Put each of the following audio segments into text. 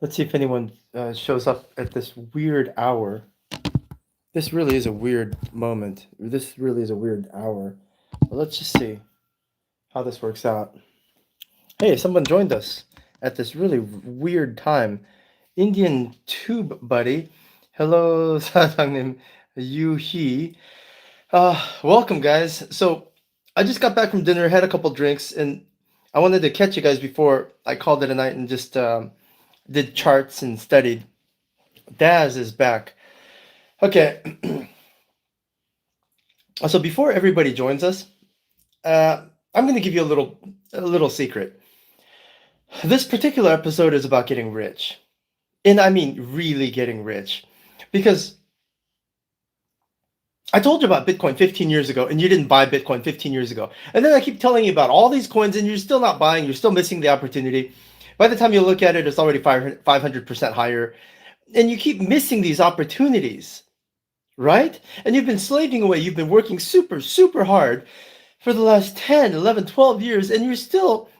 Let's see if anyone shows up at this weird hour. This really is a weird moment. This really is a weird hour. But let's just see how this works out. Hey, someone joined us at this really weird time. Indian tube buddy. Hello, 사장님 Yuhi. Welcome, guys. So, I just got back from dinner, had a couple drinks, and I wanted to catch you guys before I called it a night and just did charts and studied. Daz is back. Okay, so before everybody joins us, I'm going to give you a little secret. This particular episode is about getting rich, and I mean really getting rich, because I told you about Bitcoin 15 years ago, and you didn't buy Bitcoin 15 years ago, and then I keep telling you about all these coins, and you're still not buying. You're still missing the opportunity. By the time you look at it, it's already 500% higher, and you keep missing these opportunities. Right? And you've been slaving away, you've been working super, super hard for the last 10, 11, 12 years, and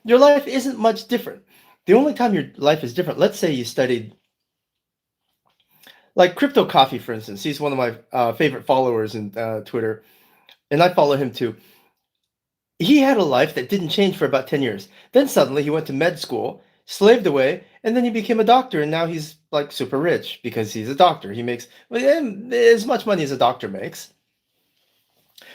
your life isn't much different. The only time your life is different, let's say you studied, like Crypto Coffee, for instance. He's one of my favorite followers in Twitter, and I follow him too. He had a life that didn't change for about 10 years. Then suddenly he went to med school, slaved away, and then he became a doctor, and now he's like super rich because he's a doctor. He makes as much money as a doctor makes,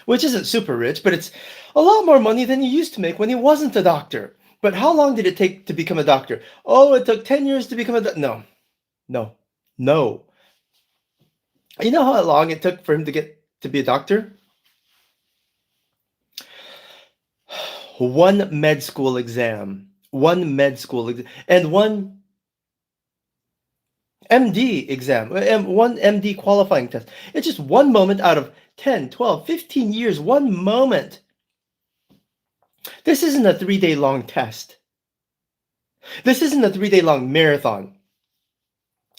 which isn't super rich, but it's a lot more money than he used to make when he wasn't a doctor. But how long did it take to become a doctor? Oh, it took 10 years to become a doctor. No, no, no. You know how long it took for him to get to be a doctor? One med school exam, and one MD exam, and one MD qualifying test. It's just one moment out of 10, 12, 15 years, one moment. This isn't a 3-day long test. This isn't a 3-day long marathon.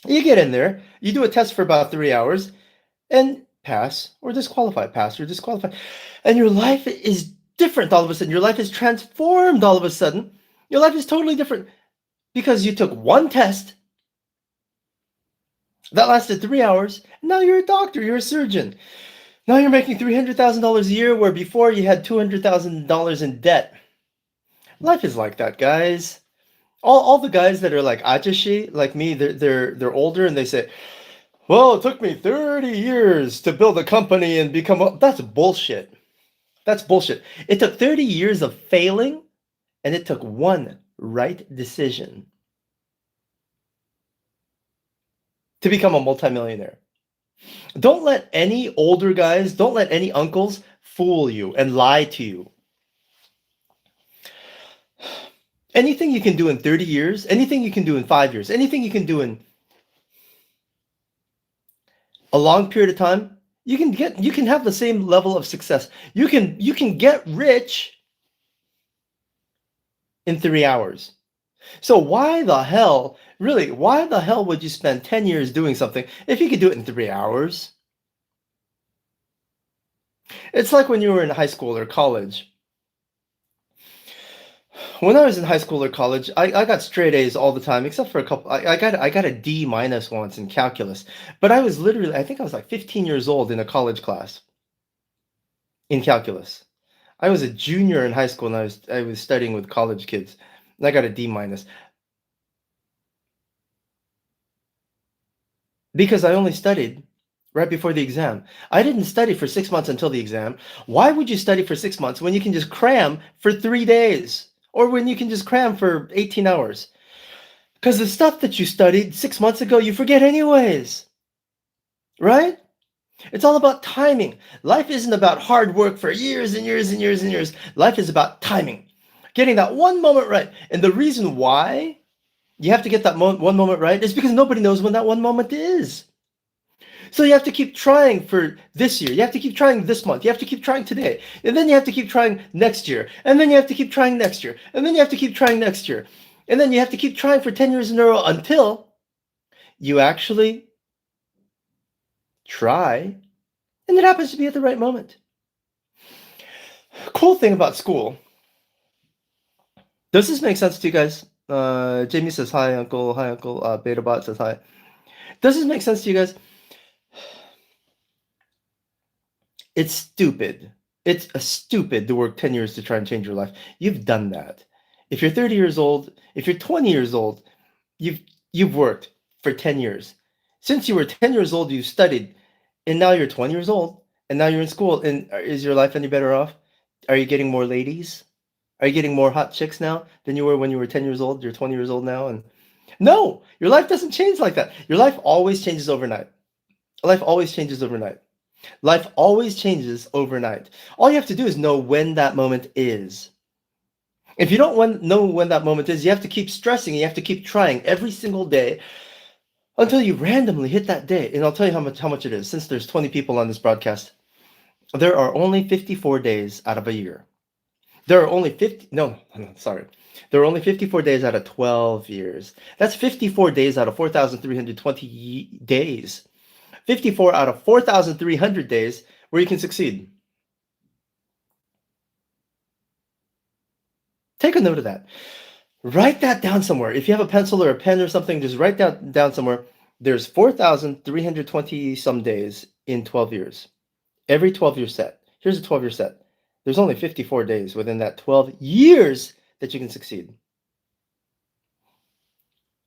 You get in there, you do a test for about 3 hours, and pass or disqualify, pass or disqualify. And your life is different all of a sudden. Your life is transformed all of a sudden. Your life is totally different because you took one test that lasted 3 hours. And now you're a doctor, you're a surgeon. Now you're making $300,000 a year where before you had $200,000 in debt. Life is like that, guys. All the guys that are like Ajashi, like me, they're older and they say, well, it took me 30 years to build a company and become a... That's bullshit. That's bullshit. It took 30 years of failing, and it took one right decision to become a multimillionaire. Don't let any older guys, don't let any uncles fool you and lie to you. Anything you can do in 30 years, anything you can do in 5 years, anything you can do in a long period of time, you can have the same level of success. You can get rich in 3 hours. So why the hell would you spend 10 years doing something if you could do it in 3 hours? It's like when you were in high school or college. When I was in high school or college, I got straight A's all the time, except for a couple. I got a D minus once in calculus, but I was literally, I think I was like 15 years old in a college class in calculus. I was a junior in high school and I was studying with college kids, and I got a D minus because I only studied right before the exam. I didn't study for 6 months until the exam. Why would you study for 6 months when you can just cram for 3 days? Or when you can just cram for 18 hours? Because the stuff that you studied 6 months ago, you forget anyways. Right? It's all about timing. Life isn't about hard work for years and years and years and years. Life is about timing. Getting that one moment right. And the reason why you have to get that one moment right is because nobody knows when that one moment is. So you have to keep trying for this year. You have to keep trying this month. You have to keep trying today. And then you have to keep trying next year. And then you have to keep trying next year. And then you have to keep trying next year. And then you have to keep trying for 10 years in a row until you actually try. And it happens to be at the right moment. Cool thing about school. Does this make sense to you guys? Jamie says hi, Uncle. Hi, Uncle. BetaBot says hi. Does this make sense to you guys? It's stupid. It's a stupid to work 10 years to try and change your life. You've done that. If you're 30 years old, if you're 20 years old, you've you've worked for 10 years. Since you were 10 years old, you studied, and now you're 20 years old, and now you're in school. And is your life any better off? Are you getting more ladies? Are you getting more hot chicks now than you were when you were 10 years old? You're 20 years old now, and no, your life doesn't change like that. Your life always changes overnight. Life always changes overnight. Life always changes overnight. All you have to do is know when that moment is. If you don't know when that moment is, you have to keep stressing. You have to keep trying every single day until you randomly hit that day. And I'll tell you how much it is. Since there's 20 people on this broadcast, there are only 54 days out of a year. There are only 50. No, sorry. There are only 54 days out of 12 years. That's 54 days out of 4,320 days. 54 out of 4,300 days where you can succeed. Take a note of that. Write that down somewhere. If you have a pencil or a pen or something, just write that down somewhere. There's 4,320 some days in 12 years. Every 12-year set. Here's a 12-year set. There's only 54 days within that 12 years that you can succeed.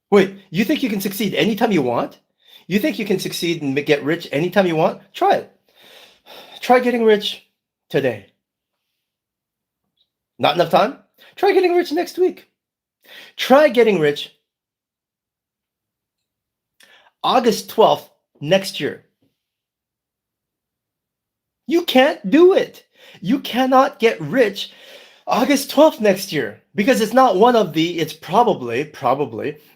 Wait, you think you can succeed anytime you want? You think you can succeed and get rich anytime you want? Try it. Try getting rich today. Not enough time? Try getting rich next week. Try getting rich August 12th next year. You can't do it. You cannot get rich August 12th next year because it's probably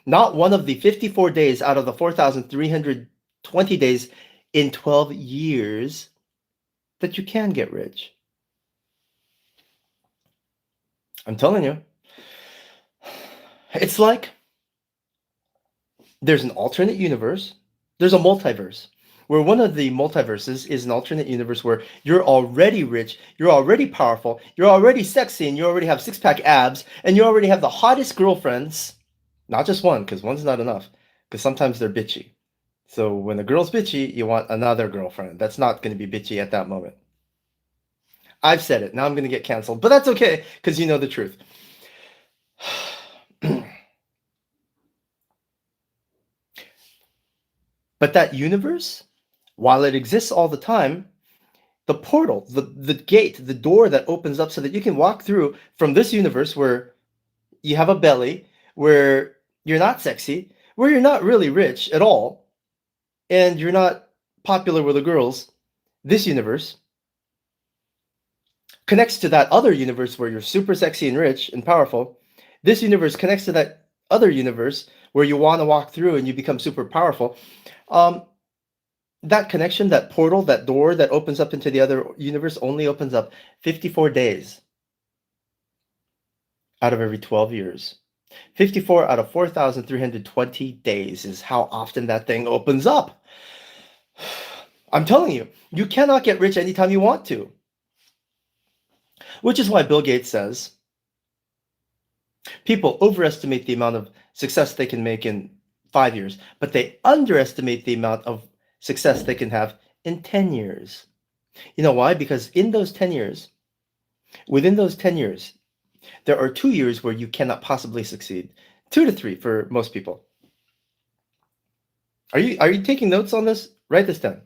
not one of the 54 days out of the 4,320 days in 12 years that you can get rich. I'm telling you. It's like there's an alternate universe, there's a multiverse, where one of the multiverses is an alternate universe where you're already rich, you're already powerful, you're already sexy, and you already have six-pack abs, and you already have the hottest girlfriends. Not just one, because one's not enough, because sometimes they're bitchy. So when a girl's bitchy, you want another girlfriend. That's not going to be bitchy at that moment. I've said it. Now I'm going to get canceled, but that's okay, because you know the truth. But that universe, while it exists all the time, the portal, the gate, the door that opens up so that you can walk through from this universe where you have a belly, where you're not sexy, where you're not really rich at all, and you're not popular with the girls, this universe connects to that other universe where you're super sexy and rich and powerful. This universe connects to that other universe where you want to walk through and you become super powerful. That connection, that portal, that door that opens up into the other universe only opens up 54 days out of every 12 years. 54 out of 4,320 days is how often that thing opens up. I'm telling you, you cannot get rich anytime you want to. Which is why Bill Gates says people overestimate the amount of success they can make in 5 years, but they underestimate the amount of success they can have in 10 years. You know why? Because in those 10 years, within those 10 years, there are 2 years where you cannot possibly succeed. 2 to 3 for most people. Are you taking notes on this? Write this down.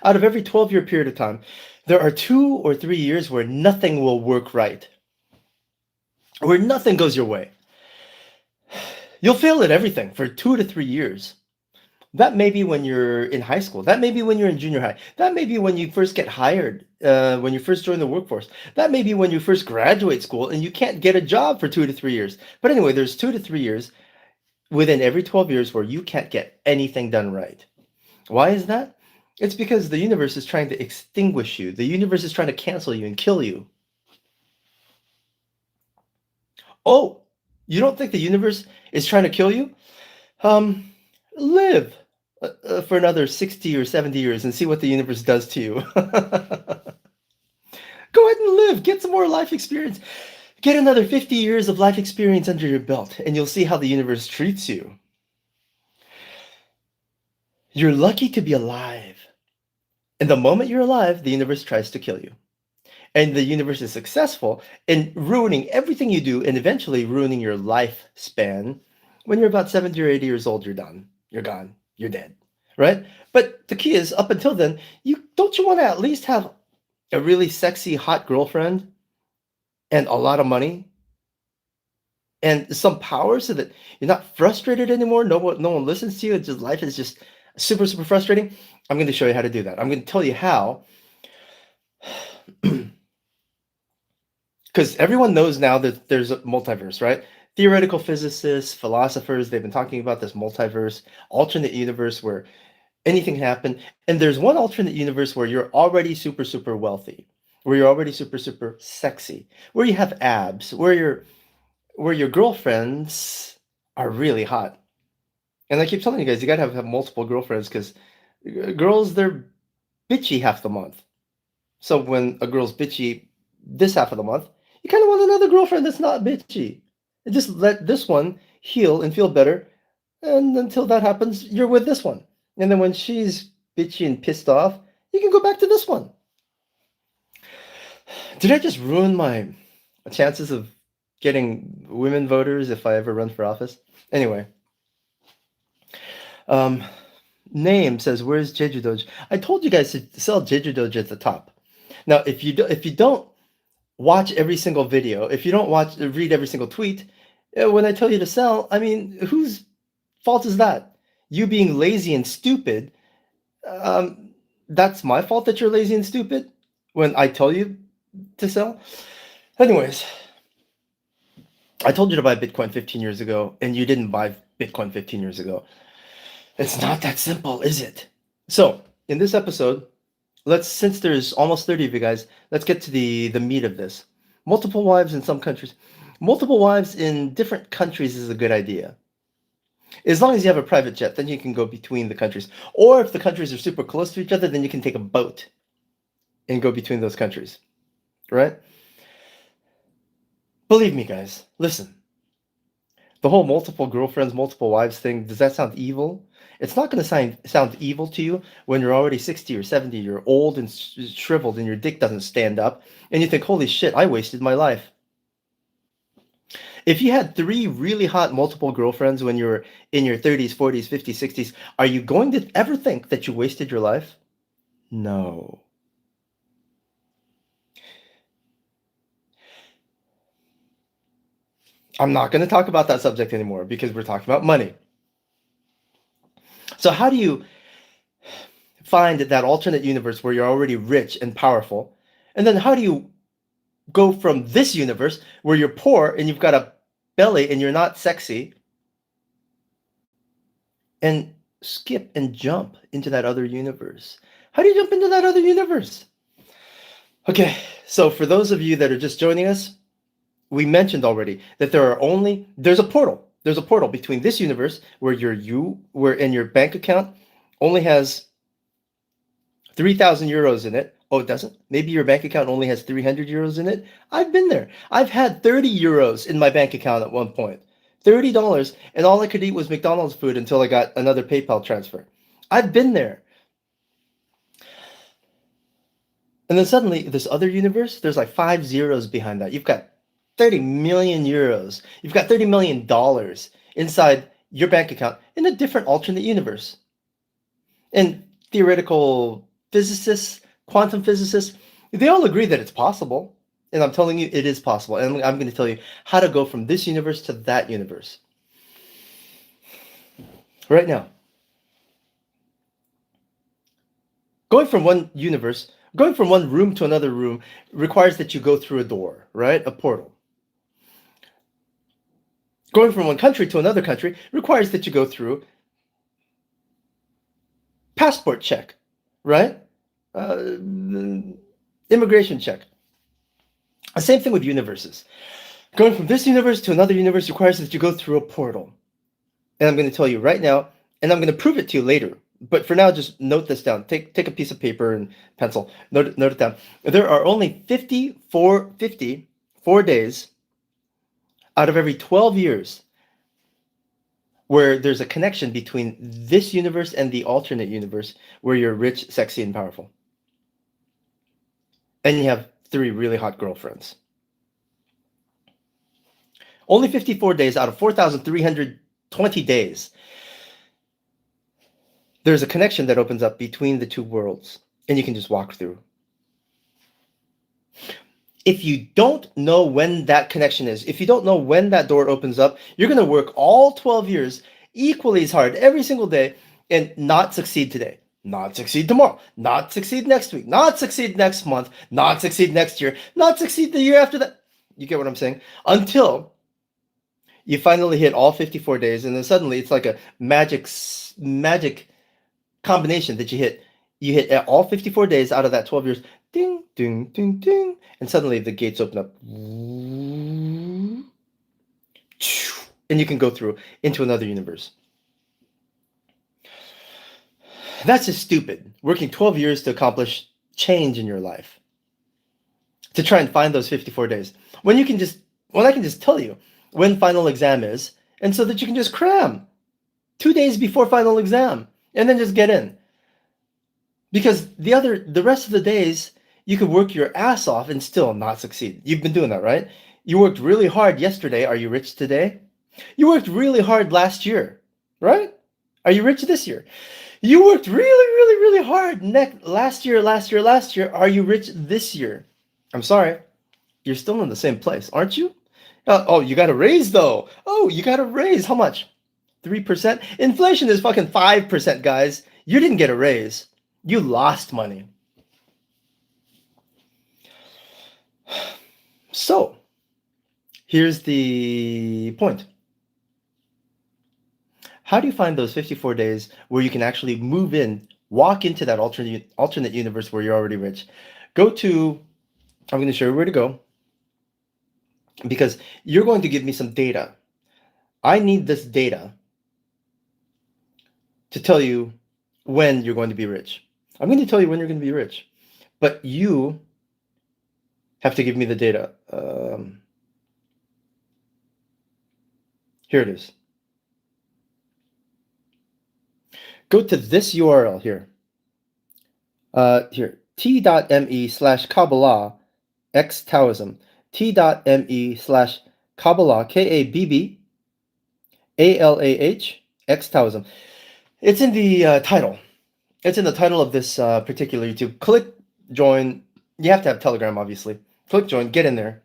Out of every 12-year period of time, there are 2 or 3 years where nothing will work right. Where nothing goes your way. You'll fail at everything for 2 to 3 years. That may be when you're in high school. That may be when you're in junior high. That may be when you first get hired, when you first join the workforce. That may be when you first graduate school and you can't get a job for 2 to 3 years. But anyway, there's 2 to 3 years within every 12 years where you can't get anything done right. Why is that? It's because the universe is trying to extinguish you. The universe is trying to cancel you and kill you. Oh, you don't think the universe is trying to kill you? Live for another 60 or 70 years and see what the universe does to you. Go ahead and live. Get some more life experience. Get another 50 years of life experience under your belt, and you'll see how the universe treats you. You're lucky to be alive. And the moment you're alive, the universe tries to kill you. And the universe is successful in ruining everything you do and eventually ruining your lifespan. When you're about 70 or 80 years old, you're done. You're gone. You're dead. Right? But the key is, up until then, you want to at least have a really sexy, hot girlfriend and a lot of money and some power so that you're not frustrated anymore. No one listens to you. It's just life is just super, super frustrating. I'm going to show you how to do that. I'm going to tell you how. Because everyone knows now that there's a multiverse, right? Theoretical physicists, philosophers, they've been talking about this multiverse, alternate universe where anything can happen. And there's one alternate universe where you're already super, super wealthy, where you're already super, super sexy, where you have abs, where your girlfriends are really hot. And I keep telling you guys, you gotta have multiple girlfriends because girls, they're bitchy half the month. So when a girl's bitchy this half of the month, you kind of want another girlfriend that's not bitchy. And just let this one heal and feel better. And until that happens, you're with this one. And then when she's bitchy and pissed off, you can go back to this one. Did I just ruin my chances of getting women voters if I ever run for office? Anyway. Name says, where's Jeju Doge? I told you guys to sell Jeju Doge at the top. Now, if you don't watch every single video, if you don't read every single tweet, when I tell you to sell, I mean, whose fault is that? You being lazy and stupid. That's my fault that you're lazy and stupid when I tell you to sell. Anyways, I told you to buy Bitcoin 15 years ago, and you didn't buy Bitcoin 15 years ago. It's not that simple, is it? So, in this episode, since there's almost 30 of you guys, let's get to the meat of this. Multiple wives in some countries. Multiple wives in different countries is a good idea. As long as you have a private jet, then you can go between the countries. Or if the countries are super close to each other, then you can take a boat and go between those countries. Right? Believe me, guys. Listen. The whole multiple girlfriends, multiple wives thing, does that sound evil? It's not going to sound evil to you when you're already 60 or 70, you're old and shriveled and your dick doesn't stand up, and you think, holy shit, I wasted my life. If you had 3 really hot multiple girlfriends when you were in your 30s, 40s, 50s, 60s, are you going to ever think that you wasted your life? No. I'm not going to talk about that subject anymore because we're talking about money. So how do you find that alternate universe where you're already rich and powerful? And then how do you go from this universe where you're poor and you've got a belly and you're not sexy and skip and jump into that other universe? How do you jump into that other universe? Okay, so for those of you that are just joining us, we mentioned already that there's a portal. There's a portal between this universe where where in your bank account only has 3,000 euros in it. Oh, it doesn't? Maybe your bank account only has 300 euros in it. I've been there. I've had 30 euros in my bank account at one point. $30, and all I could eat was McDonald's food until I got another PayPal transfer. I've been there. And then suddenly, this other universe, there's like 5 zeros behind that. You've got 30 million euros. You've got $30 million inside your bank account in a different alternate universe. And theoretical physicists, quantum physicists, they all agree that it's possible. And I'm telling you, it is possible. And I'm going to tell you how to go from this universe to that universe. Right now. Going from one room to another room requires that you go through a door, right? A portal. Going from one country to another country requires that you go through passport check, right? Immigration check. The same thing with universes. Going from this universe to another universe requires that you go through a portal. And I'm going to tell you right now, and I'm going to prove it to you later. But for now, just note this down. Take a piece of paper and pencil. Note it down. There are only 54 days out of every 12 years where there's a connection between this universe and the alternate universe where you're rich, sexy, and powerful. And you have 3 really hot girlfriends. Only 54 days out of 4,320 days, there's a connection that opens up between the 2 worlds, and you can just walk through. If you don't know when that connection is, if you don't know when that door opens up, you're going to work all 12 years equally as hard every single day and not succeed today, not succeed tomorrow, not succeed next week, not succeed next month, not succeed next year, not succeed the year after that. You get what I'm saying? Until you finally hit all 54 days, and then suddenly it's like a magic combination that you hit. You hit all 54 days out of that 12 years. Ding, ding, ding, ding. And suddenly the gates open up. And you can go through into another universe. That's just stupid. Working 12 years to accomplish change in your life. To try and find those 54 days. When I can just tell you when final exam is, and so that you can just cram 2 days before final exam and then just get in. Because the rest of the days, you could work your ass off and still not succeed. You've been doing that, right? You worked really hard yesterday. Are you rich today? You worked really hard last year, right? Are you rich this year? You worked really, really, really hard last year. Are you rich this year? I'm sorry. You're still in the same place, aren't you? Oh, you got a raise though. Oh, you got a raise. How much? 3%? Inflation is fucking 5%, guys. You didn't get a raise. You lost money. So, here's the point. How do you find those 54 days where you can actually move in, walk into that alternate universe where you're already rich? I'm going to show you where to go, because you're going to give me some data. I need this data to tell you when you're going to be rich. I'm going to tell you when you're going to be rich, but you have to give me the data. Here it is. Go to this URL here. Here, t.me/Kabbalah x Taoism. t.me/Kabbalah, Kabbalah x Taoism. It's in the title. It's in the title of this particular YouTube. Click join. You have to have Telegram, obviously. Click join. Get in there.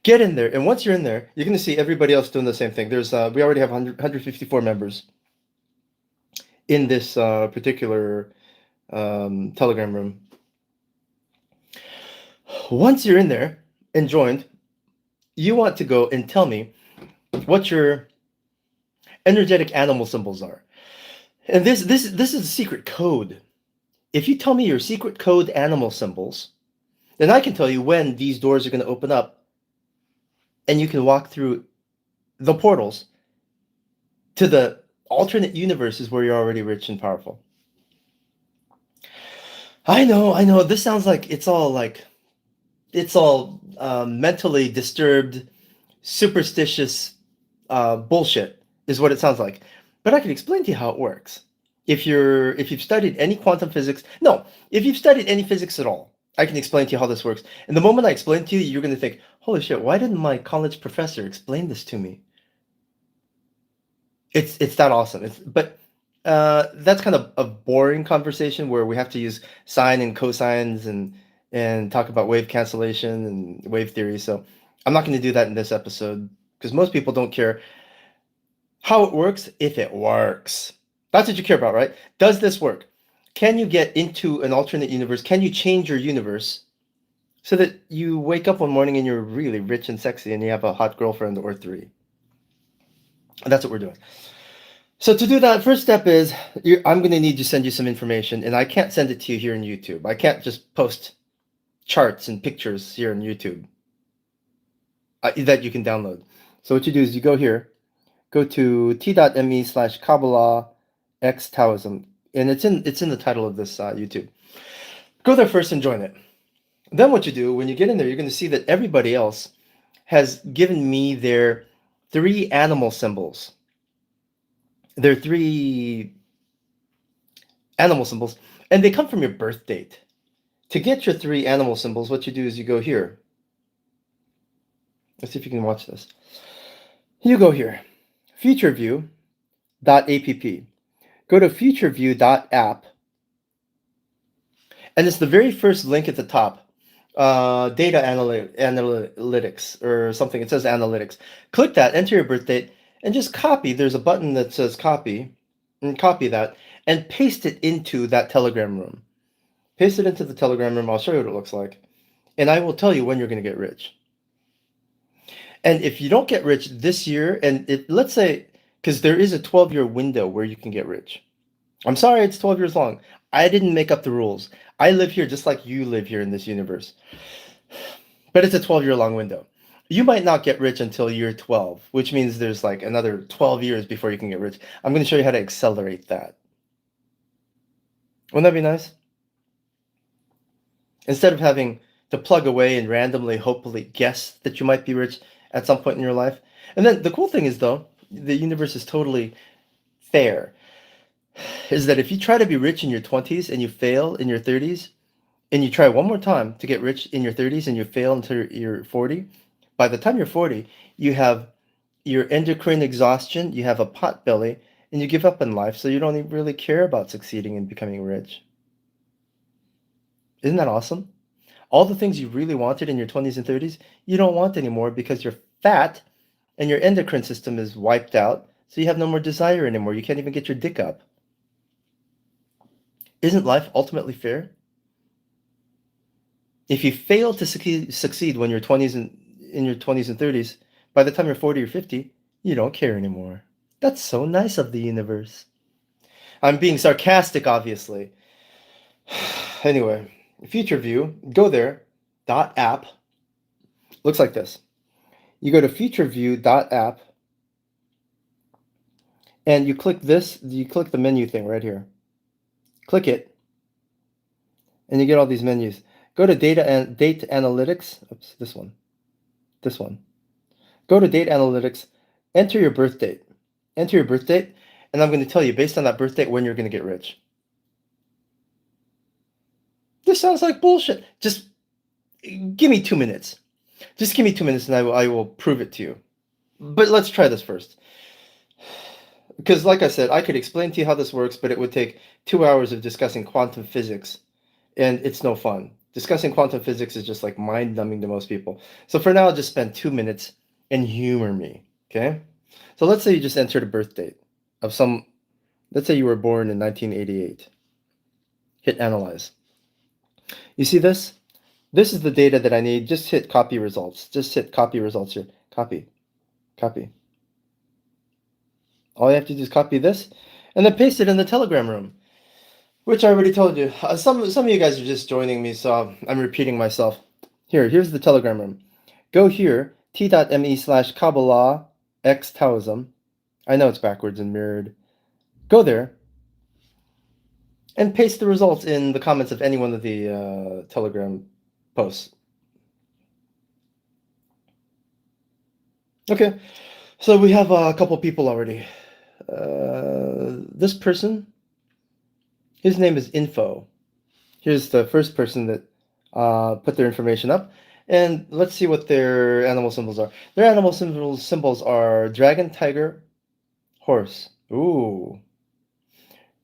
Get in there. And once you're in there, you're going to see everybody else doing the same thing. There's we already have 154 members in this particular Telegram room. Once you're in there and joined, you want to go and tell me what your energetic animal symbols are. And this is a secret code. If you tell me your secret code animal symbols, then I can tell you when these doors are going to open up, and you can walk through the portals to the alternate universes where you're already rich and powerful. I know. This sounds like it's all mentally disturbed, superstitious bullshit is what it sounds like. But I can explain to you how it works. If you've studied any quantum physics, if you've studied any physics at all, I can explain to you how this works. And the moment I explain to you, you're going to think, holy shit, why didn't my college professor explain this to me? It's that awesome. But that's kind of a boring conversation where we have to use sine and cosines and talk about wave cancellation and wave theory. So I'm not going to do that in this episode, because most people don't care how it works if it works. That's what you care about, right? Does this work? Can you get into an alternate universe? Can you change your universe so that you wake up one morning and you're really rich and sexy and you have a hot girlfriend or 3? And that's what we're doing. So to do that, first step is I'm going to need to send you some information, and I can't send it to you here in YouTube. I can't just post charts and pictures here on YouTube that you can download. So what you do is you go here, go to t.me/Kabbalah x Taoism, and it's in the title of this YouTube. Go there first and join it. Then what you do, when you get in there, you're going to see that everybody else has given me their 3 animal symbols. Their 3 animal symbols, and they come from your birth date. To get your 3 animal symbols, what you do is you go here. Let's see if you can watch this. You go here, futureview.app. Go to futureview.app, and it's the very first link at the top. Data analytics or something. It says analytics. Click that, enter your birth date, and just copy. There's a button that says copy, and copy that, and paste it into that Telegram room. Paste it into the Telegram room. I'll show you what it looks like, and I will tell you when you're going to get rich. And if you don't get rich this year, and let's say, because there is a 12-year window where you can get rich. I'm sorry, it's 12 years long. I didn't make up the rules. I live here just like you live here in this universe. But it's a 12-year long window. You might not get rich until year 12, which means there's like another 12 years before you can get rich. I'm going to show you how to accelerate that. Wouldn't that be nice? Instead of having to plug away and randomly, hopefully guess that you might be rich at some point in your life. And then the cool thing is, though, the universe is totally fair. Is that if you try to be rich in your 20s and you fail in your 30s, and you try one more time to get rich in your 30s and you fail until you're 40, by the time you're 40, you have your endocrine exhaustion, you have a pot belly, and you give up in life, so you don't even really care about succeeding and becoming rich. Isn't that awesome? All the things you really wanted in your 20s and 30s, you don't want anymore because you're fat and your endocrine system is wiped out, so you have no more desire anymore. You can't even get your dick up. Isn't life ultimately fair? If you fail to succeed when you're 20s and in your 20s and 30s, by the time you're 40 or 50, you don't care anymore. That's so nice of the universe. I'm being sarcastic, obviously. Anyway, future view, go there, .app, looks like this. You go to futureview.app, and you click this, you click the menu thing right here. Click it, and you get all these menus. Go to data and date analytics. Oops, this one. Go to date analytics, enter your birth date. Enter your birth date, and I'm going to tell you based on that birth date when you're going to get rich. This sounds like bullshit. Just give me 2 minutes. Just give me 2 minutes and I will prove it to you. But let's try this first. Because like I said, I could explain to you how this works, but it would take 2 hours of discussing quantum physics, and it's no fun. Discussing quantum physics is just like mind-numbing to most people. So for now, I'll just spend 2 minutes and humor me, okay? So let's say you just entered a birth date of some, let's say you were born in 1988. Hit analyze. You see this? This is the data that I need. Just hit copy results. Just hit copy results here. Copy. Copy. All you have to do is copy this and then paste it in the Telegram room, which I already told you. Some of you guys are just joining me, so I'm repeating myself. Here's the Telegram room. Go here, t.me/Kabbalah x Taoism. I know it's backwards and mirrored. Go there and paste the results in the comments of any one of the Telegram posts. Okay, so we have a couple people already. This person, his name is Info. Here's the first person that put their information up. And let's see what their animal symbols are. Their animal symbols are dragon, tiger, horse. Ooh.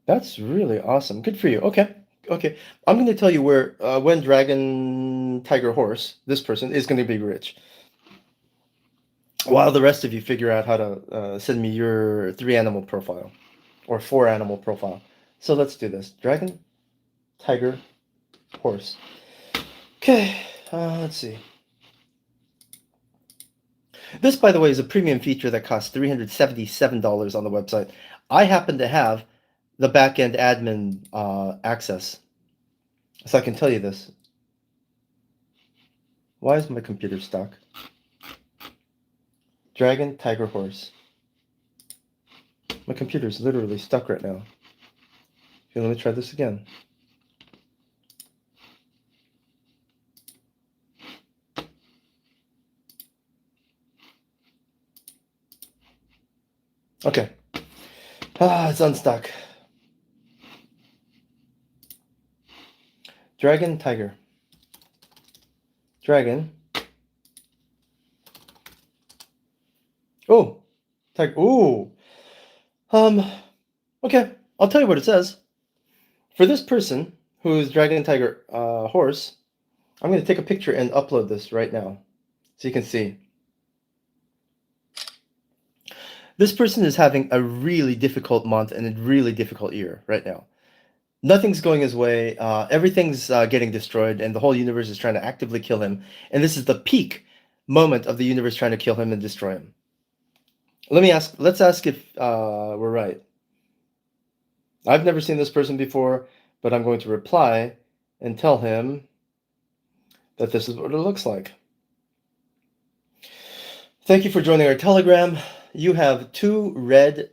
That's really awesome. Good for you. Okay. Okay. I'm going to tell you where, when dragon, tiger, horse, this person is going to be rich. While the rest of you figure out how to send me your 3-animal profile or 4-animal profile. So let's do this. Dragon, tiger, horse. Okay. Let's see. This, by the way, is a premium feature that costs $377 on the website. I happen to have the back-end admin access, so I can tell you this. Why is my computer stuck? Dragon, tiger, horse. My computer is literally stuck right now. Okay, let me try this again. Okay. It's unstuck. Dragon, tiger. Dragon. Oh, tiger. Ooh. Um, okay. I'll tell you what it says. For this person who's dragon, tiger, horse, I'm going to take a picture and upload this right now so you can see. This person is having a really difficult month and a really difficult year right now. Nothing's going his way. Everything's getting destroyed, and the whole universe is trying to actively kill him. And this is the peak moment of the universe trying to kill him and destroy him. Let's ask if we're right. I've never seen this person before, but I'm going to reply and tell him that this is what it looks like. Thank you for joining our Telegram. You have 2 red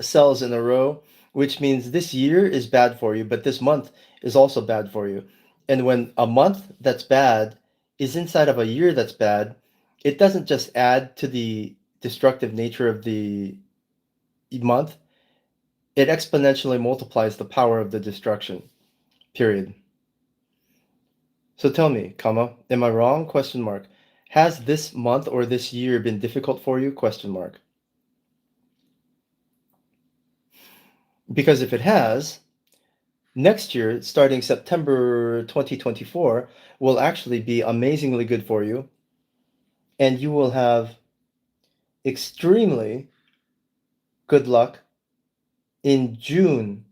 cells in a row, which means this year is bad for you, but this month is also bad for you. And when a month that's bad is inside of a year that's bad, it doesn't just add to the destructive nature of the month, it exponentially multiplies the power of the destruction. Period. So tell me, comma, am I wrong? Question mark. Has this month or this year been difficult for you? Question mark. Because if it has, next year, starting September 2024, will actually be amazingly good for you, and you will have extremely good luck in June,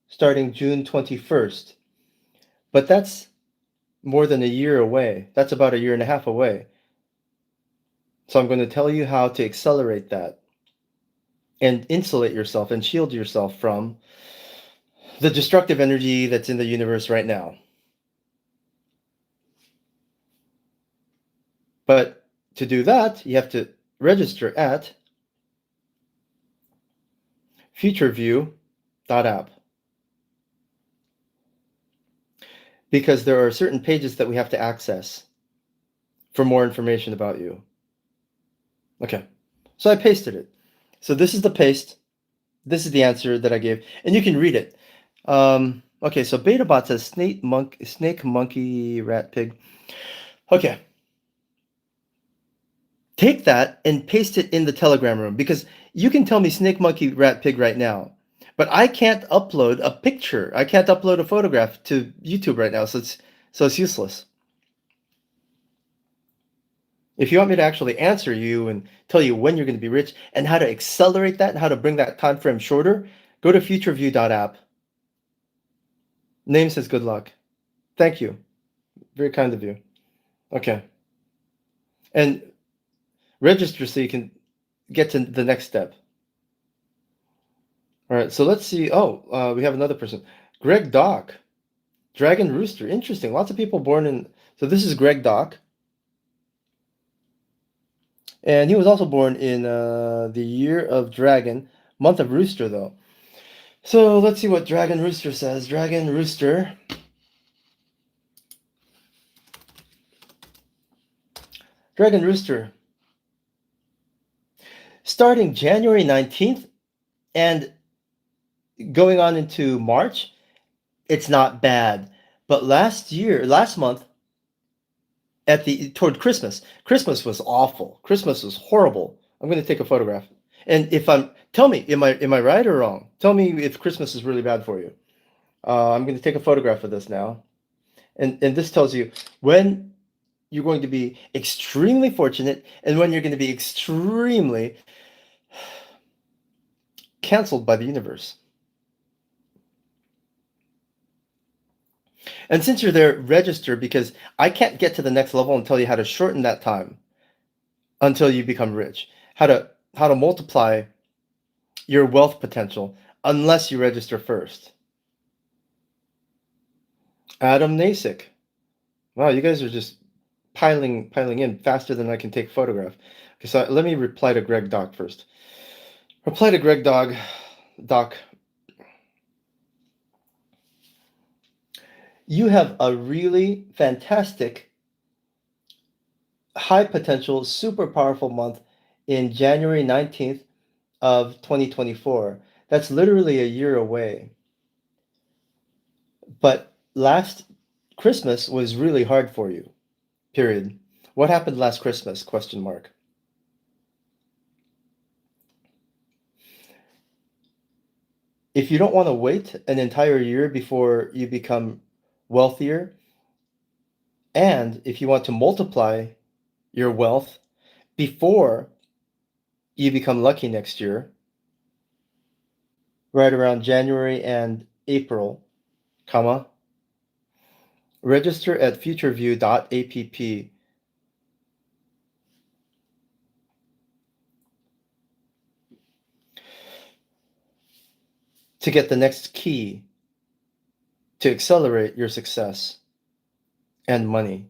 starting June 21st. But that's more than a year away. That's about a year and a half away. So I'm going to tell you how to accelerate that and insulate yourself and shield yourself from the destructive energy that's in the universe right now. But to do that, you have to register at futureview.app, because there are certain pages that we have to access for more information about you. Okay, so I pasted it. So this is the paste. This is the answer that I gave, and you can read it. Okay, so BetaBot says snake, monkey, rat, pig. Okay, take that and paste it in the Telegram room, because you can tell me snake, monkey, rat, pig right now, but I can't upload a picture. I can't upload a photograph to YouTube right now, so it's useless. If you want me to actually answer you and tell you when you're going to be rich and how to accelerate that and how to bring that time frame shorter, go to futureview.app. Name says good luck. Thank you. Very kind of you. Okay. And register so you can get to the next step. All right, so let's see. Oh, we have another person. Greg Dock. Dragon Rooster. Interesting. Lots of people born in. So this is Greg Dock. And he was also born in the year of Dragon, month of Rooster, though. So let's see what Dragon Rooster says. Dragon Rooster. Dragon Rooster. Starting January 19th and going on into March, it's not bad. But last month, toward Christmas was awful. Christmas was horrible. I'm going to take a photograph. And tell me, am I right or wrong? Tell me if Christmas is really bad for you. I'm going to take a photograph of this now. And this tells you when you're going to be extremely fortunate and when you're going to be extremely canceled by the universe. And since you're there, register, because I can't get to the next level and tell you how to shorten that time until you become rich. How to multiply your wealth potential unless you register first. Adam Nasik. Wow, you guys are just piling in faster than I can take a photograph. Okay, so let me reply to Greg Doc first. Reply to Greg Doc. You have a really fantastic, high potential, super powerful month in January 19th of 2024. That's literally a year away. But last Christmas was really hard for you. Period. What happened last Christmas? Question mark. If you don't want to wait an entire year before you become wealthier, and if you want to multiply your wealth before you become lucky next year, right around January and April, comma, register at futureview.app to get the next key to accelerate your success and money.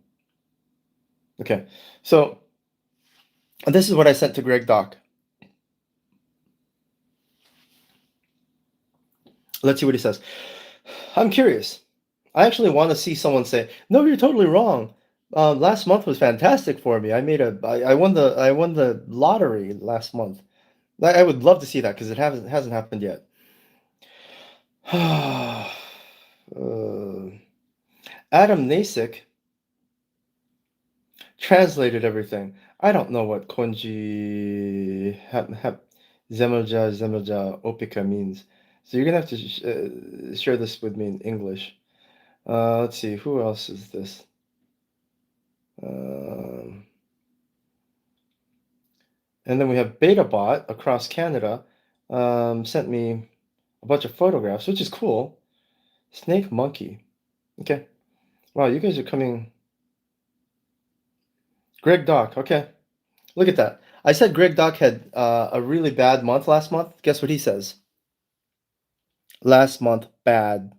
Okay, so this is what I sent to Greg Doc. Let's see what he says. I'm curious. I actually want to see someone say, "No, you're totally wrong. Last month was fantastic for me. I won the lottery last month." I would love to see that because it hasn't happened yet. Adam Nasik translated everything. I don't know what Konji Zemelja Opika means. So you're gonna have to share this with me in English. Let's see, who else is this? And then we have BetaBot across Canada. Sent me a bunch of photographs, which is cool. Snake Monkey. Okay. Wow, you guys are coming. Greg Doc. Okay. Look at that. I said Greg Doc had a really bad month last month. Guess what he says? Last month, bad.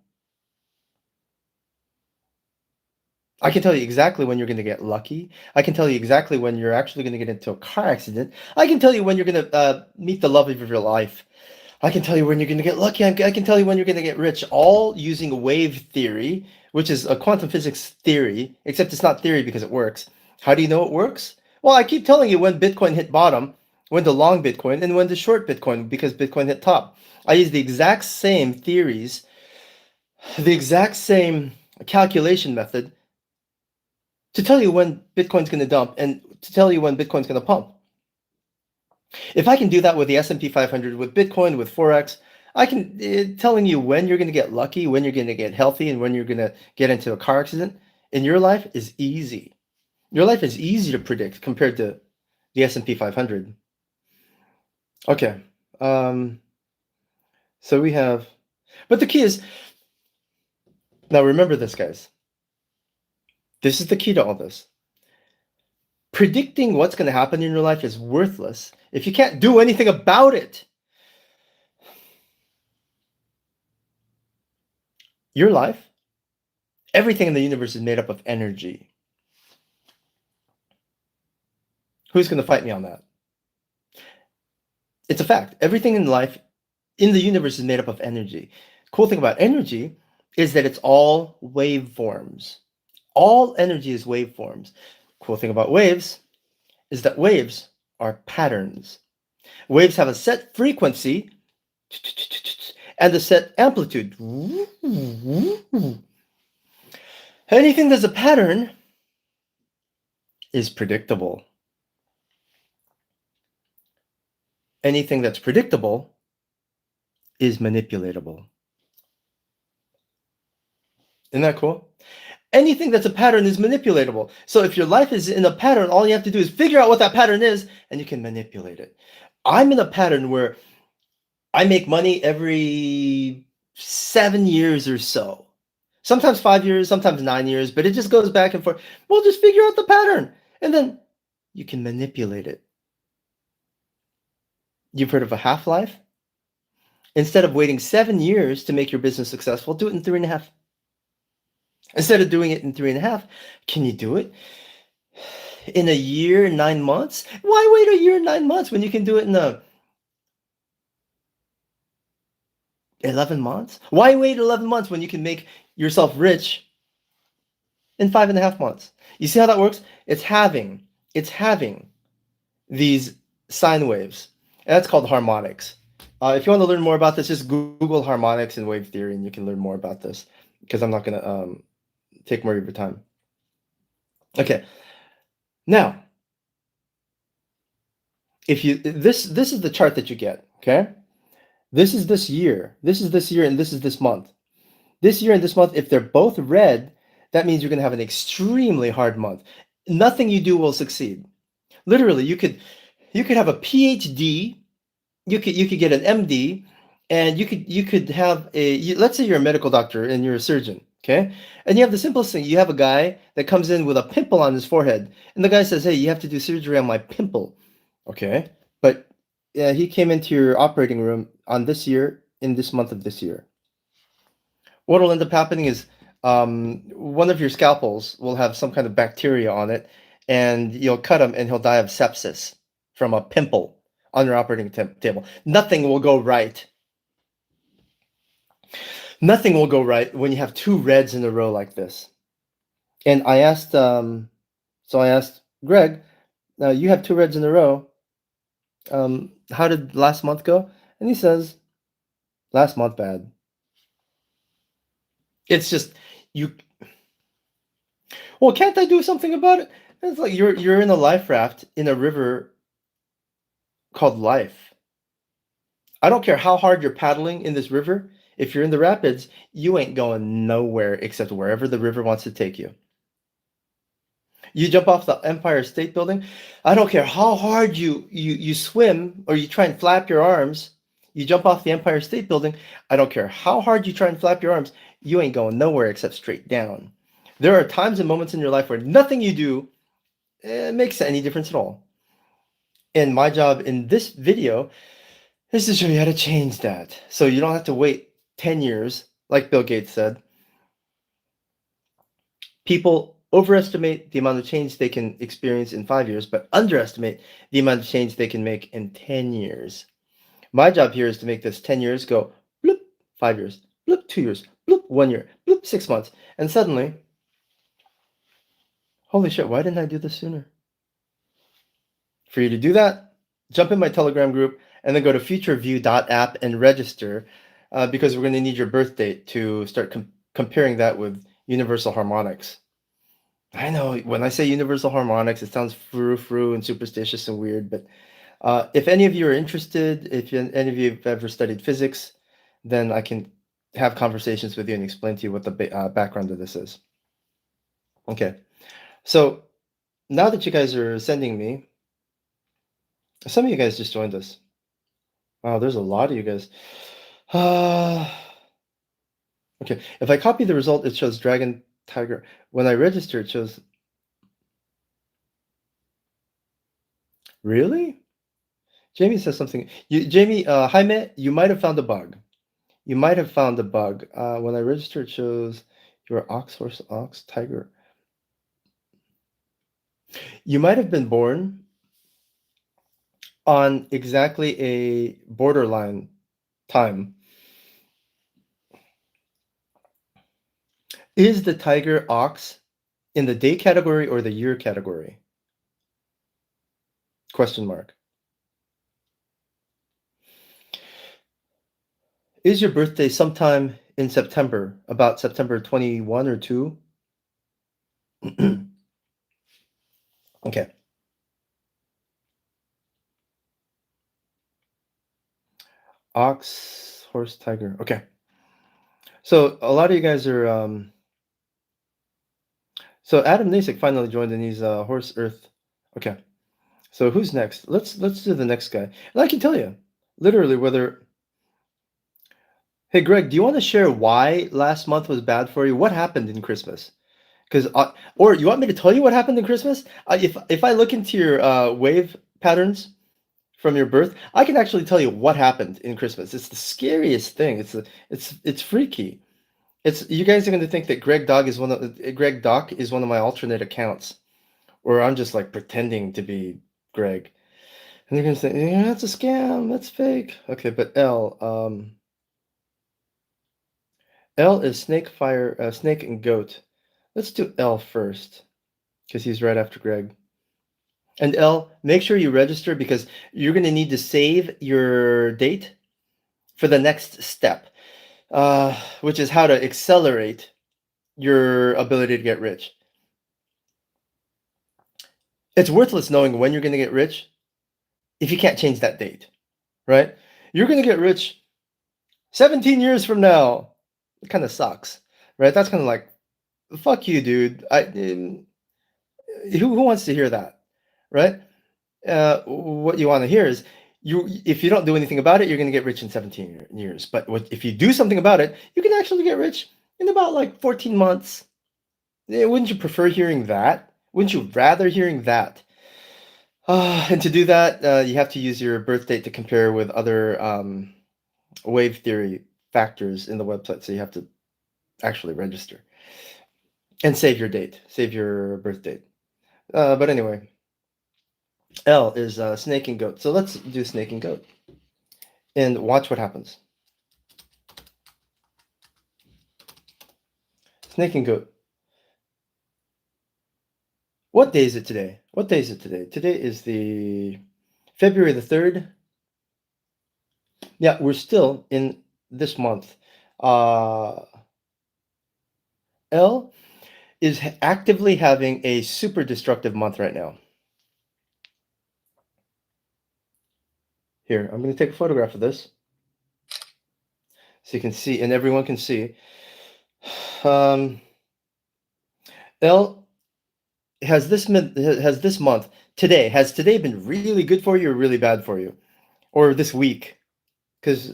I can tell you exactly when you're going to get lucky. I can tell you exactly when you're actually going to get into a car accident. I can tell you when you're going to meet the love of your life. I can tell you when you're going to get lucky. I can tell you when you're going to get rich, all using wave theory, which is a quantum physics theory, except it's not theory because it works. How do you know it works? Well, I keep telling you when Bitcoin hit bottom, when to long Bitcoin, and when to short Bitcoin because Bitcoin hit top. I use the exact same theories, the exact same calculation method to tell you when Bitcoin's going to dump and to tell you when Bitcoin's going to pump. If I can do that with the S&P 500, with Bitcoin, with Forex, I can telling you when you're going to get lucky, when you're going to get healthy, and when you're going to get into a car accident in your life is easy. Your life is easy to predict compared to the S&P 500. Okay. So we have, but the key is, now remember this, guys. This is the key to all this. Predicting what's going to happen in your life is worthless if you can't do anything about it. Your life, everything in the universe is made up of energy. Who's going to fight me on that? It's a fact. Everything in life, in the universe, is made up of energy. Cool thing about energy is that it's all waveforms. All energy is waveforms. Cool thing about waves is that waves are patterns. Waves have a set frequency and a set amplitude. Anything that's a pattern is predictable. Anything that's predictable is manipulatable. Isn't that cool? Anything that's a pattern is manipulatable. So if your life is in a pattern, all you have to do is figure out what that pattern is, and you can manipulate it. I'm in a pattern where I make money every 7 years or so. Sometimes 5 years, sometimes 9 years, but it just goes back and forth. Well, just figure out the pattern, and then you can manipulate it. You've heard of a half-life? Instead of waiting 7 years to make your business successful, do it in 3.5. Instead of doing it in 3.5, can you do it in a year, 9 months? Why wait a year, 9 months when you can do it in 11 months? Why wait 11 months when you can make yourself rich in 5.5 months? You see how that works? It's having these sine waves. And that's called harmonics. If you want to learn more about this, just Google harmonics and wave theory, and you can learn more about this. Because I'm not going to take more of your time. Okay, now if you this is the chart that you get. Okay, this is this year. This is this year, and this is this month. This year and this month, if they're both red, that means you're going to have an extremely hard month. Nothing you do will succeed. Literally, you could have a PhD, you could get an MD, and you could have let's say you're a medical doctor and you're a surgeon, okay? And you have the simplest thing. You have a guy that comes in with a pimple on his forehead, and the guy says, "Hey, you have to do surgery on my pimple." Okay? But he came into your operating room on this year in this month of this year. What will end up happening is one of your scalpels will have some kind of bacteria on it, and you'll cut him, and he'll die of sepsis from a pimple on your operating table. Nothing will go right. Nothing will go right when you have two reds in a row like this. And so I asked Greg, now you have two reds in a row. How did last month go? And he says, last month bad. It's just you. Well, can't I do something about it? It's like you're in a life raft in a river called life. I don't care how hard you're paddling in this river. If you're in the rapids, you ain't going nowhere except wherever the river wants to take you. You jump off the Empire State Building. I don't care how hard you swim or you try and flap your arms. You jump off the Empire State Building. I don't care how hard you try and flap your arms. You ain't going nowhere except straight down. There are times and moments in your life where nothing you do makes any difference at all. And my job in this video is to show you how to change that. So you don't have to wait 10 years, like Bill Gates said. People overestimate the amount of change they can experience in 5 years, but underestimate the amount of change they can make in 10 years. My job here is to make this 10 years go bloop, 5 years, bloop, 2 years, bloop, 1 year, bloop, 6 months. And suddenly, holy shit, why didn't I do this sooner? For you to do that, jump in my Telegram group and then go to futureview.app and register because we're going to need your birth date to start comparing that with universal harmonics. I know when I say universal harmonics, it sounds frou-frou and superstitious and weird, but if any of you are interested, if any of you have ever studied physics, then I can have conversations with you and explain to you what the background of this is. Okay, so now that you guys are sending me, some of you guys just joined us. Wow, there's a lot of you guys. Okay, if I copy the result, it shows dragon, tiger. When I register, it shows. Really? Jamie says something. Jamie, Jaime, you might have found a bug. You might have found a bug. When I register, it shows your ox, horse, ox, tiger. You might have been born on exactly a borderline time. Is the tiger ox in the day category or the year category? Question mark. Is your birthday sometime in September, about September 21 or 2? Okay. Ox, horse, tiger. Okay. So a lot of you guys are so Adam Nasik finally joined and he's horse earth. Okay. So who's next? Let's do the next guy. And I can tell you literally whether. Hey Greg, do you want to share why last month was bad for you? What happened in Christmas? Because or you want me to tell you what happened in Christmas? If I look into your wave patterns from your birth, I can actually tell you what happened in Christmas. It's the scariest thing. It's freaky. It's you guys are going to think that Greg Doc is one of my alternate accounts, or I'm just like pretending to be Greg, and you're going to say, yeah, that's a scam, that's fake. Okay, but L is snake, fire, snake, and goat. Let's do L first because he's right after Greg. And L, make sure you register because you're going to need to save your date for the next step, which is how to accelerate your ability to get rich. It's worthless knowing when you're going to get rich if you can't change that date, right? You're going to get rich 17 years from now. It kind of sucks, right? That's kind of like, fuck you, dude. Who wants to hear that, right? What you want to hear is if you don't do anything about it, you're going to get rich in 17 years. But if you do something about it, you can actually get rich in about like 14 months. Wouldn't you prefer hearing that? Wouldn't you rather hearing that? And to do that, you have to use your birth date to compare with other wave theory factors in the website. So you have to actually register and save your date, save your birth date. But anyway, L is snake and goat. So let's do snake and goat and watch what happens. Snake and goat. What day is it today? What day is it today? Today is the February the 3rd. Yeah, we're still in this month. L is actively having a super destructive month right now. Here, I'm going to take a photograph of this so you can see, and everyone can see. L has this month today. Has today been really good for you or really bad for you, or this week? Because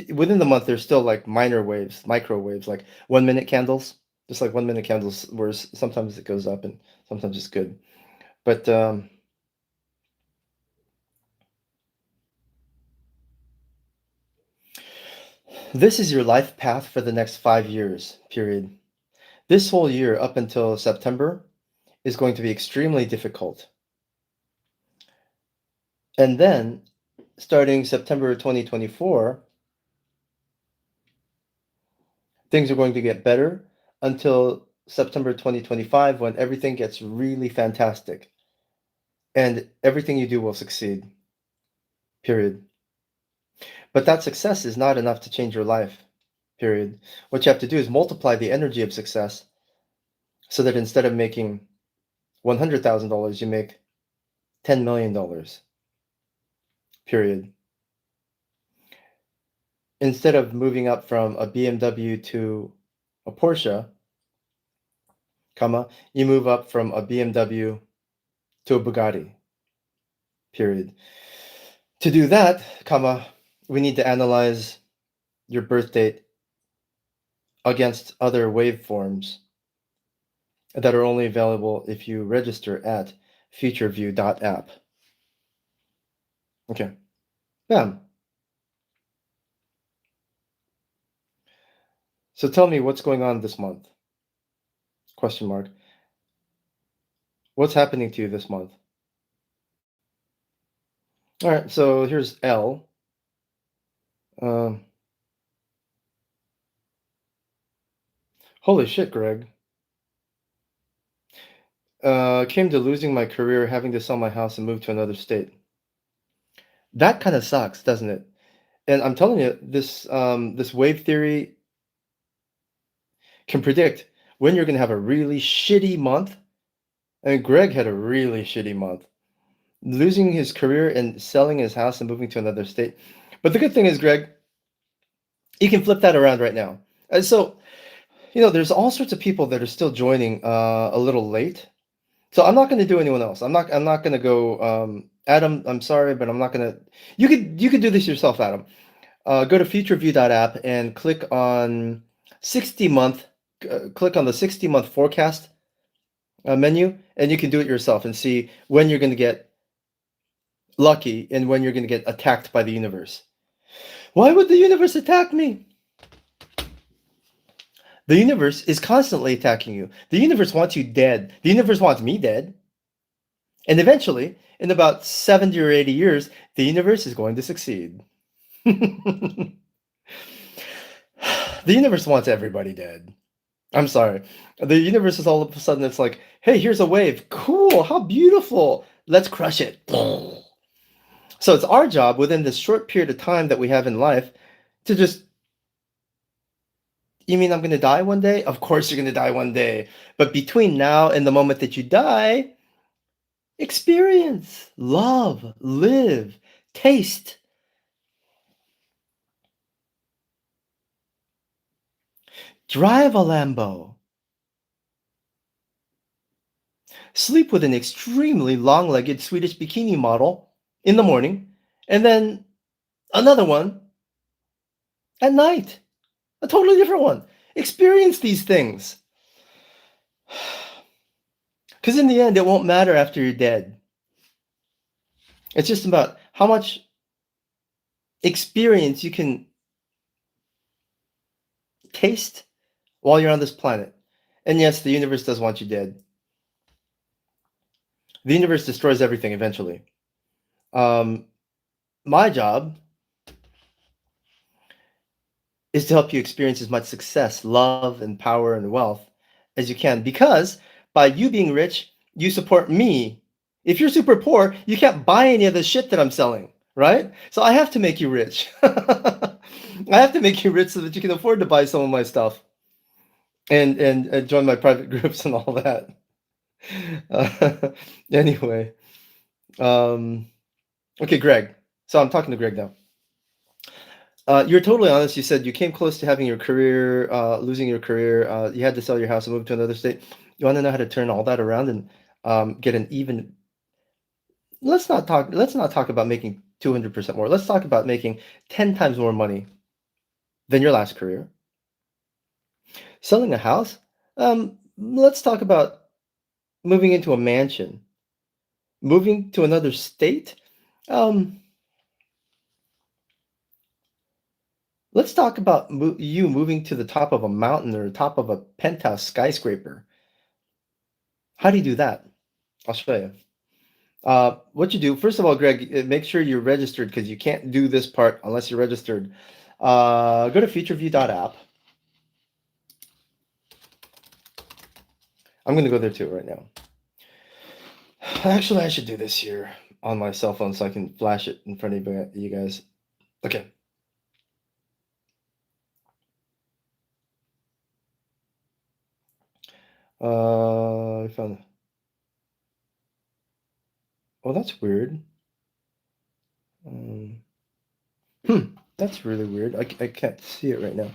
within the month there's still like minor waves, microwaves, like 1 minute candles, just like 1 minute candles, where sometimes it goes up and sometimes it's good. But this is your life path for the next 5 years, period. This whole year up until September is going to be extremely difficult. And then starting September 2024, things are going to get better until September 2025 when everything gets really fantastic and everything you do will succeed, period. But that success is not enough to change your life, period. What you have to do is multiply the energy of success so that instead of making $100,000, you make $10 million, period. Instead of moving up from a BMW to a Porsche, you move up from a BMW to a Bugatti, period. To do that, we need to analyze your birth date against other waveforms that are only available if you register at futureview.app. Okay. Bam. So tell me what's going on this month? Question mark. What's happening to you this month? All right, so here's L. Holy shit, Greg. Came to losing my career, having to sell my house and move to another state. That kind of sucks, doesn't it? And I'm telling you, this wave theory can predict when you're going to have a really shitty month. And Greg had a really shitty month, losing his career and selling his house and moving to another state. But the good thing is, Greg, you can flip that around right now. And so, there's all sorts of people that are still joining a little late. So I'm not going to do anyone else. I'm not going to go, Adam, I'm sorry, but I'm not going to. You could do this yourself, Adam. Go to futureview.app and click on 60-month. Click on the 60-month forecast menu, and you can do it yourself and see when you're going to get lucky and when you're going to get attacked by the universe. Why would the universe attack me? The universe is constantly attacking you. The universe wants you dead. The universe wants me dead. And eventually, in about 70 or 80 years, the universe is going to succeed. The universe wants everybody dead. I'm sorry. The universe is all of a sudden, it's like, hey, here's a wave. Cool. How beautiful. Let's crush it. So it's our job within this short period of time that we have in life to just, you mean I'm going to die one day? Of course you're going to die one day. But between now and the moment that you die, experience, love, live, taste. Drive a Lambo. Sleep with an extremely long-legged Swedish bikini model in the morning, and then another one at night. A totally different one. Experience these things. Because in the end, it won't matter after you're dead. It's just about how much experience you can taste while you're on this planet. And yes, the universe does want you dead. The universe destroys everything eventually. My job is to help you experience as much success, love, and power and wealth as you can. Because by you being rich, you support me. If you're super poor, you can't buy any of the shit that I'm selling, right? So I have to make you rich. I have to make you rich so that you can afford to buy some of my stuff and join my private groups and all that. Anyway, okay, Greg. So I'm talking to Greg now. You're totally honest. You said you came close to having your career, losing your career. You had to sell your house and move to another state. You want to know how to turn all that around and get an even. Let's not talk. Let's not talk about making 200% more. Let's talk about making 10 times more money than your last career. Selling a house. Let's talk about moving into a mansion. Moving to another state. Let's talk about you moving to the top of a mountain or top of a penthouse skyscraper. How do you do that? I'll show you. What you do, first of all, Greg, make sure you're registered because you can't do this part unless you're registered. Go to futureview.app. I'm going to go there too right now. Actually, I should do this here on my cell phone so I can flash it in front of you guys. Okay. I found. Oh, that's weird. That's really weird. I can't see it right now.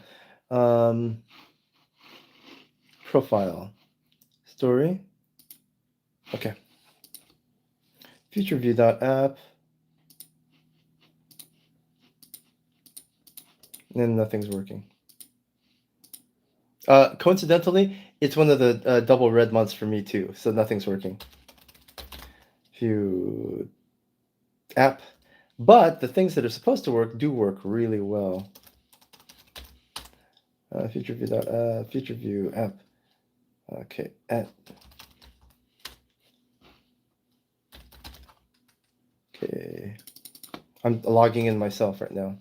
Profile. Story. Okay. Futureview.app. And nothing's working. Coincidentally, it's one of the double red months for me too, so nothing's working. View app. But the things that are supposed to work do work really well. Futureview app. Okay, app. Okay. I'm logging in myself right now.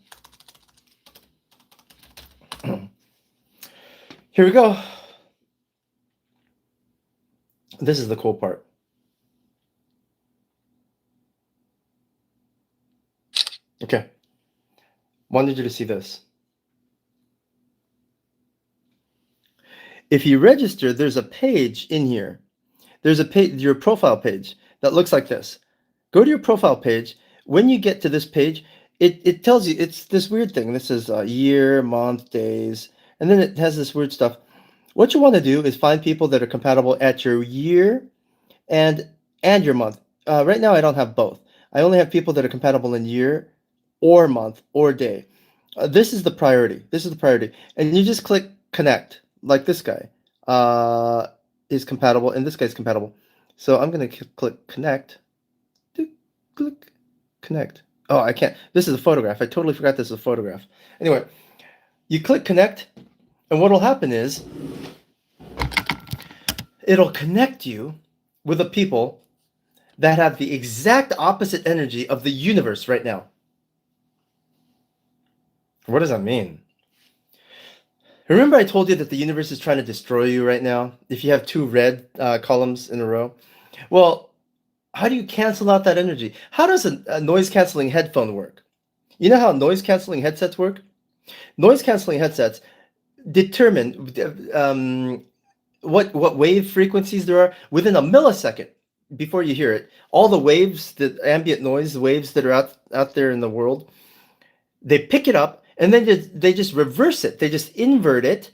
Here we go. This is the cool part. Okay. Wanted you to see this. If you register, there's a page in here. There's a page, your profile page that looks like this. Go to your profile page. When you get to this page, it tells you, it's this weird thing. This is year, month, days, and then it has this weird stuff. What you want to do is find people that are compatible at your year and your month. Right now, I don't have both. I only have people that are compatible in year or month or day. This is the priority. This is the priority. And you just click connect, like this guy is compatible, and this guy's compatible. So I'm going to click connect. Click connect. Oh, I can't. This is a photograph. I totally forgot this is a photograph. Anyway, you click connect, and what will happen is it'll connect you with the people that have the exact opposite energy of the universe right now. What does that mean? Remember I told you that the universe is trying to destroy you right now if you have two red columns in a row? Well, How do you cancel out that energy? How does a noise canceling headphone work? You know how noise canceling headsets work? Noise canceling headsets determine what wave frequencies there are within a millisecond before you hear it. All the waves, the ambient noise waves that are out there in the world, they pick it up and then they just reverse it. They just invert it.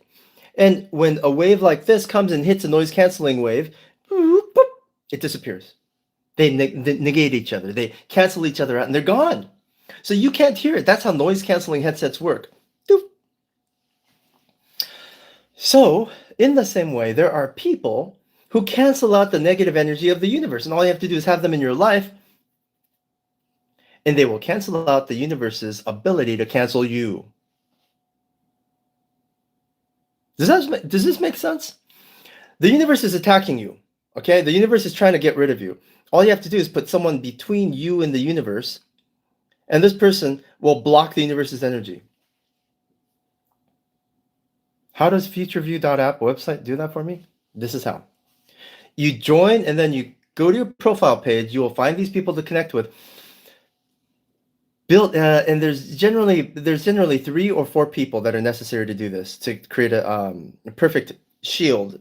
And when a wave like this comes and hits a noise canceling wave, it disappears. They negate each other. They cancel each other out and they're gone. So you can't hear it. That's how noise canceling headsets work. So in the same way, there are people who cancel out the negative energy of the universe. And all you have to do is have them in your life, and they will cancel out the universe's ability to cancel you. Does this make sense? The universe is attacking you, okay? The universe is trying to get rid of you. All you have to do is put someone between you and the universe, and this person will block the universe's energy. How does futureview.app website do that for me? This is how. You join and then you go to your profile page. You will find these people to connect with. And there's generally 3 or 4 people that are necessary to do this, to create a perfect shield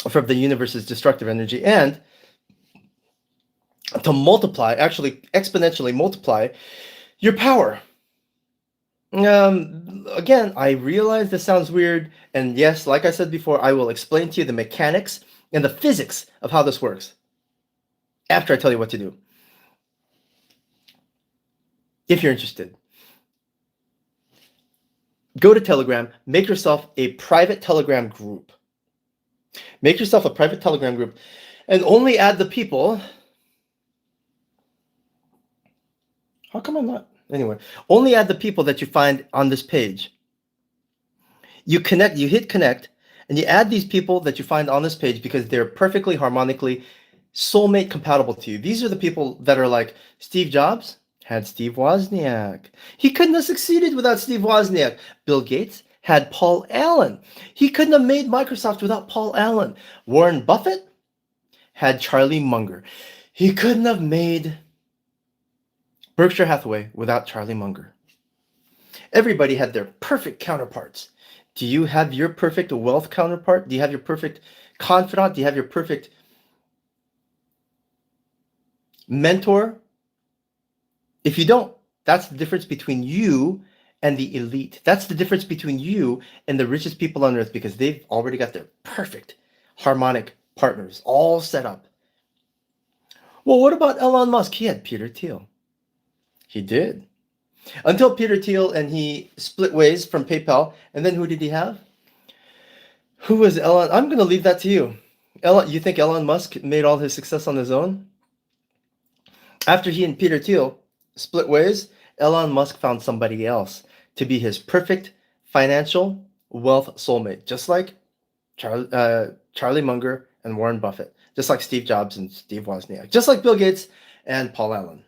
from the universe's destructive energy and to multiply, actually exponentially multiply your power. Again, I realize this sounds weird, and yes, like I said before, I will explain to you the mechanics and the physics of how this works after I tell you what to do. If you're interested, go to Telegram, make yourself a private Telegram group. Make yourself a private Telegram group and only add the people. How come I'm not? Anyway, only add the people that you find on this page. You hit connect, and you add these people that you find on this page because they're perfectly harmonically soulmate compatible to you. These are the people that are like Steve Jobs had Steve Wozniak. He couldn't have succeeded without Steve Wozniak. Bill Gates had Paul Allen. He couldn't have made Microsoft without Paul Allen. Warren Buffett had Charlie Munger. He couldn't have made Berkshire Hathaway without Charlie Munger. Everybody had their perfect counterparts. Do you have your perfect wealth counterpart? Do you have your perfect confidant? Do you have your perfect mentor? If you don't, that's the difference between you and the elite. That's the difference between you and the richest people on earth, because they've already got their perfect harmonic partners all set up. Well, what about Elon Musk? He had Peter Thiel. He did. Until Peter Thiel and he split ways from PayPal. And then who did he have? Who was Elon? I'm going to leave that to you. You think Elon Musk made all his success on his own? After he and Peter Thiel split ways, Elon Musk found somebody else to be his perfect financial wealth soulmate, just like Charlie Munger and Warren Buffett, just like Steve Jobs and Steve Wozniak, just like Bill Gates and Paul Allen.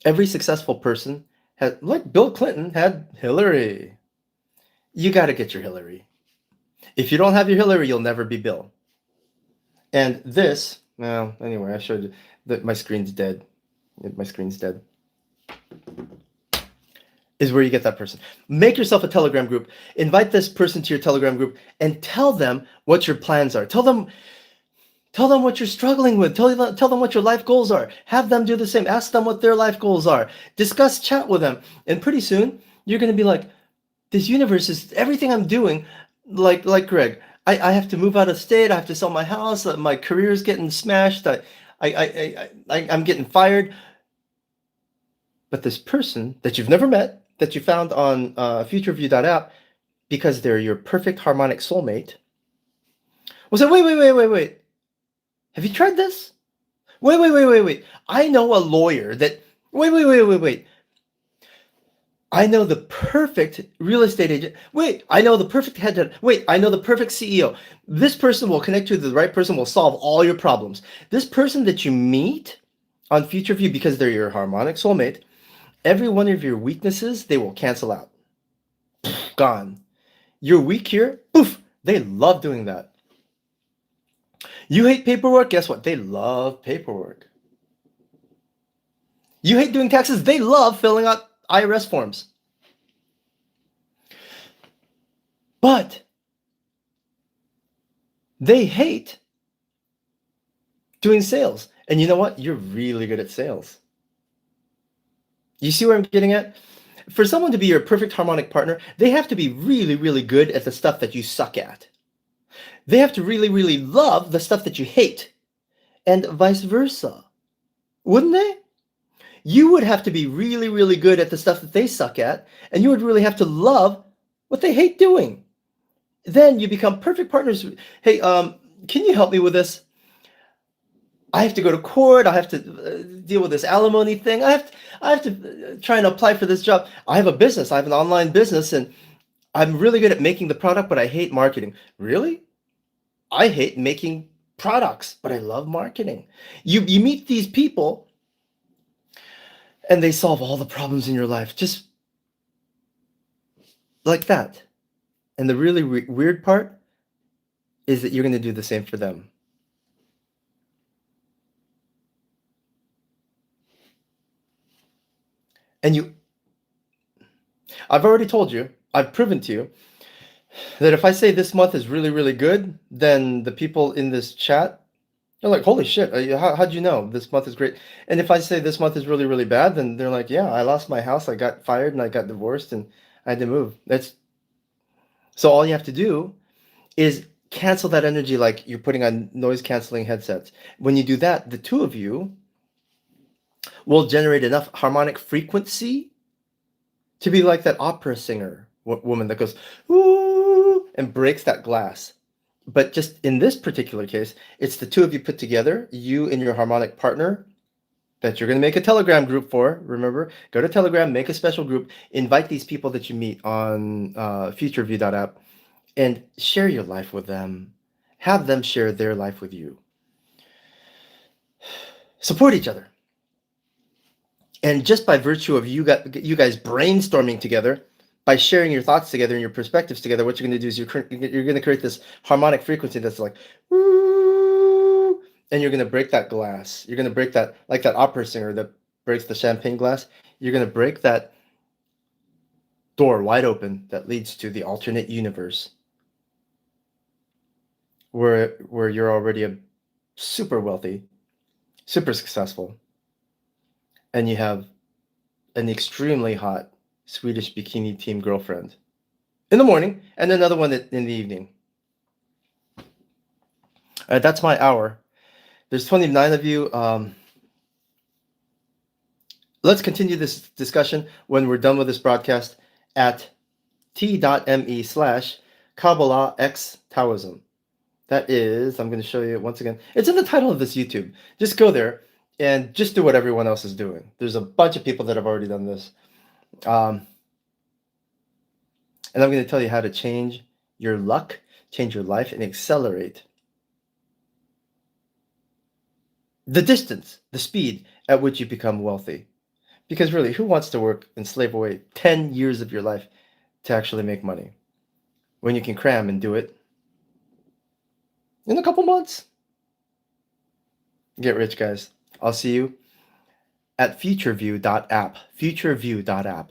Every successful person had, like Bill Clinton had Hillary. You got to get your Hillary. If you don't have your Hillary, you'll never be Bill. And this, well, anyway, I showed you that my screen's dead. My screen's dead. Is where you get that person. Make yourself a Telegram group. Invite this person to your Telegram group and tell them what your plans are. Tell them what you're struggling with. Tell them what your life goals are. Have them do the same. Ask them what their life goals are. Discuss, chat with them. And pretty soon, you're going to be like, this universe is everything I'm doing. Like Greg, I have to move out of state. I have to sell my house. My career is getting smashed. I'm getting fired. But this person that you've never met, that you found on futureview.app, because they're your perfect harmonic soulmate, will say, wait. Have you tried this? Wait. I know a lawyer that, wait. I know the perfect real estate agent. Wait, I know the perfect head. Wait, I know the perfect CEO. This person will connect you to the right person, will solve all your problems. This person that you meet on FutureView, because they're your harmonic soulmate, every one of your weaknesses, they will cancel out. Gone. You're weak here, poof, they love doing that. You hate paperwork? Guess what? They love paperwork. You hate doing taxes? They love filling out IRS forms. But they hate doing sales. And you know what? You're really good at sales. You see where I'm getting at? For someone to be your perfect harmonic partner, they have to be really, really good at the stuff that you suck at. They have to really, really love the stuff that you hate, and vice versa. Wouldn't they? You would have to be really, really good at the stuff that they suck at, and you would really have to love what they hate doing. Then you become perfect partners. Hey, can you help me with this? I have to go to court. I have to deal with this alimony thing. I have to try and apply for this job. I have a business. I have an online business, and I'm really good at making the product, but I hate marketing. Really? I hate making products, but I love marketing. You meet these people, and they solve all the problems in your life just like that. And the really weird part is that you're going to do the same for them. And I've already told you, I've proven to you that if I say this month is really, really good, then the people in this chat, they're like, holy shit, how'd you know this month is great? And if I say this month is really, really bad, then they're like, yeah, I lost my house, I got fired, and I got divorced, and I had to move. So all you have to do is cancel that energy like you're putting on noise canceling headsets. When you do that, the two of you will generate enough harmonic frequency to be like that opera singer woman that goes, ooh, and breaks that glass. But just in this particular case, it's the two of you put together, you and your harmonic partner, that you're going to make a Telegram group for. Remember, go to Telegram, make a special group, invite these people that you meet on futureview.app, and share your life with them. Have them share their life with you. Support each other. And just by virtue of you guys brainstorming together, by sharing your thoughts together and your perspectives together, what you're going to do is you're going to create this harmonic frequency that's like, woo, and you're going to break that glass. You're going to break that, like that opera singer that breaks the champagne glass. You're going to break that door wide open that leads to the alternate universe where you're already a super wealthy, super successful, and you have an extremely hot Swedish bikini team girlfriend in the morning and another one in the evening. All right, that's my hour. There's 29 of you. Let's continue this discussion when we're done with this broadcast at t.me/Kabbalah X Taoism. That is, I'm going to show you once again. It's in the title of this YouTube. Just go there and just do what everyone else is doing. There's a bunch of people that have already done this. And I'm going to tell you how to change your luck, change your life, and accelerate the distance, the speed at which you become wealthy. Because really, who wants to work and slave away 10 years of your life to actually make money when you can cram and do it in a couple months? Get rich, guys. I'll see you at futureview.app. Futureview.app.